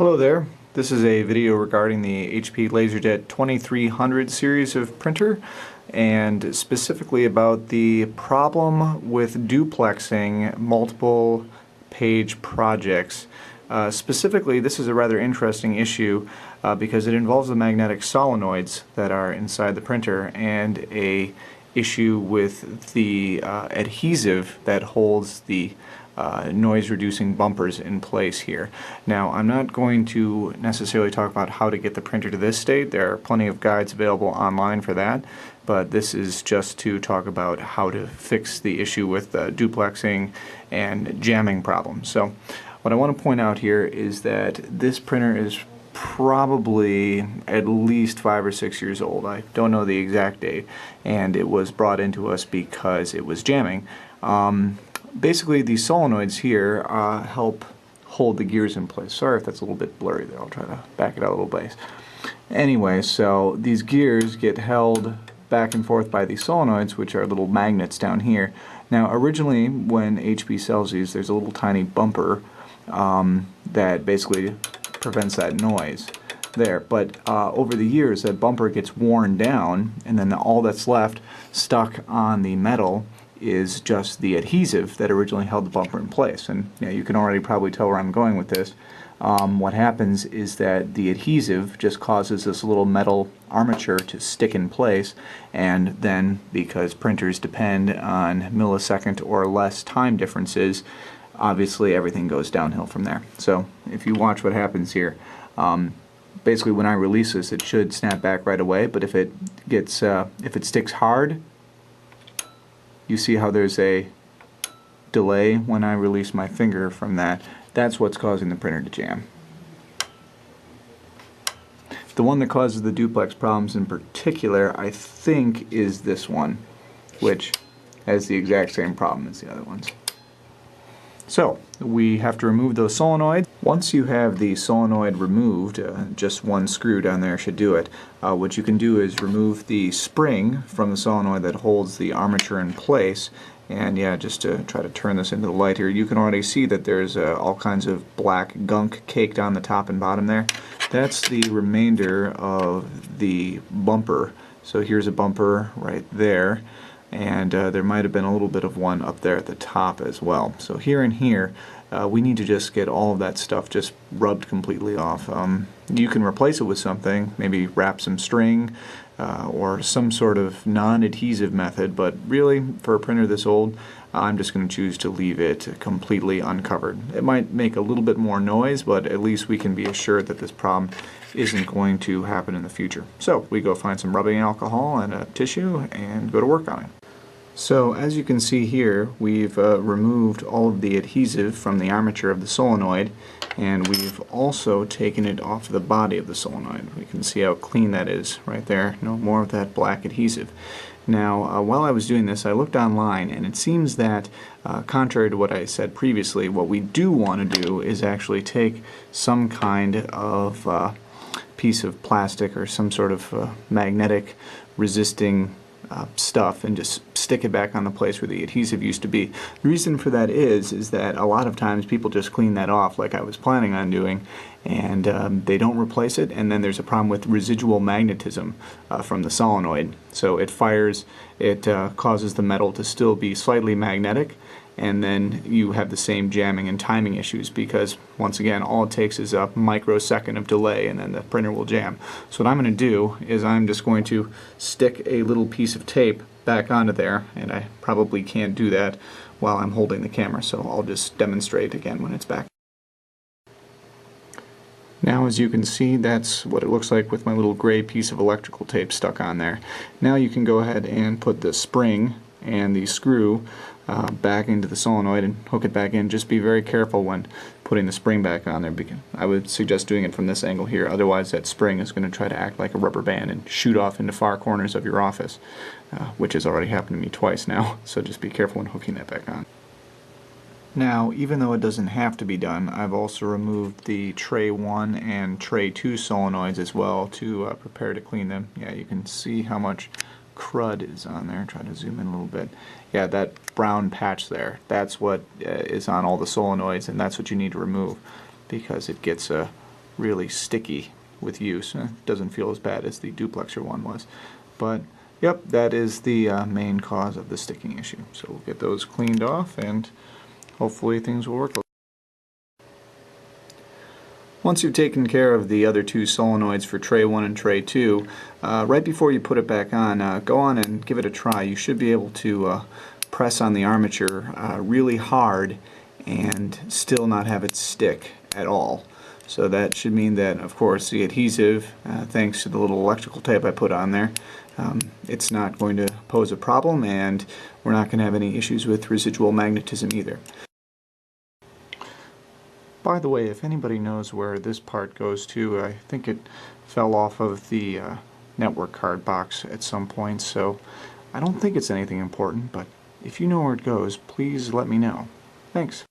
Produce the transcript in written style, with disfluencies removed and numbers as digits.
Hello there. This is a video regarding the HP LaserJet 2300 series of printer, and specifically about the problem with duplexing multiple page projects. Specifically, this is a rather interesting issue because it involves the magnetic solenoids that are inside the printer and a issue with the adhesive that holds the noise-reducing bumpers in place here. Now, I'm not going to necessarily talk about how to get the printer to this state. There are plenty of guides available online for that, but this is just to talk about how to fix the issue with duplexing and jamming problems. So, what I want to point out here is that this printer is probably at least 5 or 6 years old. I don't know the exact date, and it was brought into us because it was jamming. Basically, these solenoids here help hold the gears in place. Sorry if that's a little bit blurry there. I'll try to back it out a little bit. Anyway, so these gears get held back and forth by these solenoids, which are little magnets down here. Now, originally, when HP sells these, there's a little tiny bumper that basically prevents that noise there. But over the years, that bumper gets worn down, and then all that's left stuck on the metal is just the adhesive that originally held the bumper in place. And you can already probably tell where I'm going with this. What happens is that the adhesive just causes this little metal armature to stick in place, and then because printers depend on millisecond or less time differences, obviously everything goes downhill from there. So if you watch what happens here, basically when I release this, it should snap back right away, but if it sticks hard, you see how there's a delay when I release my finger from that. That's what's causing the printer to jam. The one that causes the duplex problems in particular, I think, is this one, which has the exact same problem as the other ones. So, we have to remove those solenoids. Once you have the solenoid removed, just one screw down there should do it. What you can do is remove the spring from the solenoid that holds the armature in place. And yeah, just to try to turn this into the light here, you can already see that there's all kinds of black gunk caked on the top and bottom there. That's the remainder of the bumper. So here's a bumper right there. And there might have been a little bit of one up there at the top as well. So here and here, we need to just get all of that stuff just rubbed completely off. You can replace it with something, maybe wrap some string or some sort of non-adhesive method, but really, for a printer this old, I'm just going to choose to leave it completely uncovered. It might make a little bit more noise, but at least we can be assured that this problem isn't going to happen in the future. So we go find some rubbing alcohol and a tissue and go to work on it. So as you can see here, we've removed all of the adhesive from the armature of the solenoid, and we've also taken it off the body of the solenoid. We can see how clean that is right there. No more of that black adhesive. Now, while I was doing this, I looked online, and it seems that, contrary to what I said previously, what we do want to do is actually take some kind of piece of plastic or some sort of magnetic resisting stuff and just stick it back on the place where the adhesive used to be. The reason for that is that a lot of times people just clean that off like I was planning on doing, and they don't replace it, and then there's a problem with residual magnetism from the solenoid. So it fires, it causes the metal to still be slightly magnetic, and then you have the same jamming and timing issues because, once again, all it takes is a microsecond of delay and then the printer will jam. So what I'm going to do is I'm just going to stick a little piece of tape back onto there, and I probably can't do that while I'm holding the camera, so I'll just demonstrate again when it's back. Now, as you can see, that's what it looks like with my little gray piece of electrical tape stuck on there. Now you can go ahead and put the spring and the screw back into the solenoid and hook it back in. Just be very careful when putting the spring back on there, because I would suggest doing it from this angle here, otherwise that spring is going to try to act like a rubber band and shoot off into far corners of your office, which has already happened to me twice now, so just be careful when hooking that back on. Now, even though it doesn't have to be done, I've also removed the tray 1 and tray 2 solenoids as well to prepare to clean them. Yeah, you can see how much crud is on there. Try to zoom in a little bit. Yeah, that brown patch there, that's what is on all the solenoids, and that's what you need to remove because it gets really sticky with use. It doesn't feel as bad as the duplexer one was. But yep, that is the main cause of the sticking issue. So we'll get those cleaned off and hopefully things will work. Once you've taken care of the other two solenoids for tray 1 and tray 2, right before you put it back on, go on and give it a try. You should be able to press on the armature really hard and still not have it stick at all. So that should mean that, of course, the adhesive, thanks to the little electrical tape I put on there, it's not going to pose a problem, and we're not going to have any issues with residual magnetism either. By the way, if anybody knows where this part goes to, I think it fell off of the network card box at some point, so I don't think it's anything important, but if you know where it goes, please let me know. Thanks.